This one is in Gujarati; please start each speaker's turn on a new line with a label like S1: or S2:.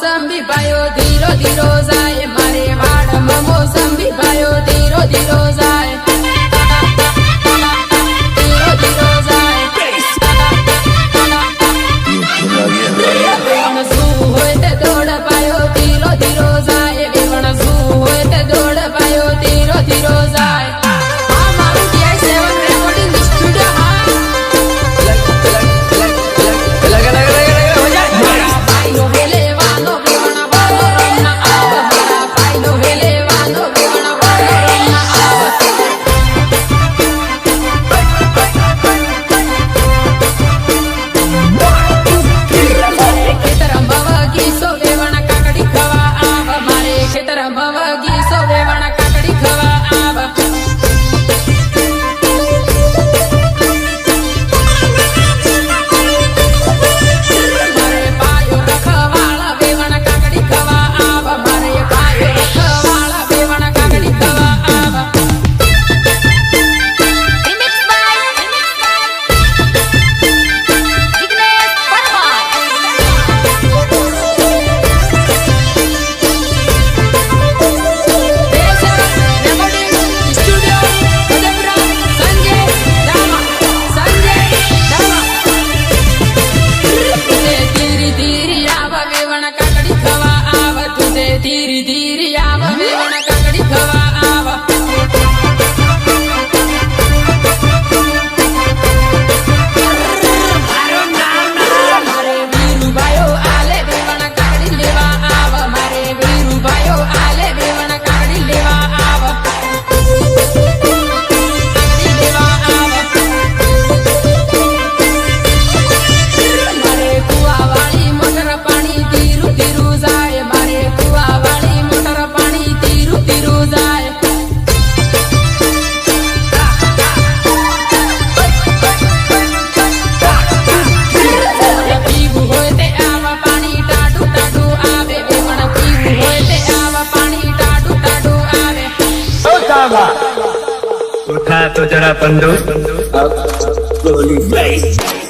S1: મોસંબી ભાયો ધીરો ધીરો જાય મારે વાડમાં મોસંબી ભાયો ધીરો ધીરો જાય ધીરો ધીરો જાય વેવણ શું હોય તે દોડ પાયો ધીરો ધીરો જાય વેવણ શું હોય તે દોડ પાયો ધીરો ધીરો જાય આ મારું DI7 રેકોર્ડિંગ સ્ટુડિયો હા પાઈનો વેલેવાનો વેવણ વાલો રમના આવ મારા પાઈનો વેલેવાનો વેવણ વાલો રમના આવ ખેતર ભવગી સો વેવણ કાકડી ખવા આવ મારે ખેતર ભવગી સો વેવણ કાકડી ખવા આવ મારે પાયો રખવાળા વેવણ કાકડી ખવા આવ મારે પાયો રખવાળા વેવણ કાકડી ખવા આવ
S2: Remix by Jignesh Parmar.
S1: Recording studio Udaipura Sanjay Dhama તુજે ધીરી ધીરી આવ વેવણ કાકડી ખવા આવ તુજે ધીરી ધીરી આવ વેવણ કાકડી ખવા આવ મારે વીરુભાઈઓ આલે વેવણ કાકડી લેવા આવ મારે વીરુભાઈઓ આલે વેવણ કાકડી લેવા આવ કાકડી લેવા આવ મારે કુવાવાળી મોટર પાણી ધીરું ધીરું જાય મારે કુવાવાળી મોટર પાણી ધીરું ધીરું જાય પીવું હોય તે આવા પાણી ટાઢું ટાઢું આવે વેવણ પીવું હોય તે આવા પાણી ટાઢું ટાઢું આવે
S3: उठा तो जरा बंदूक
S4: Slowly.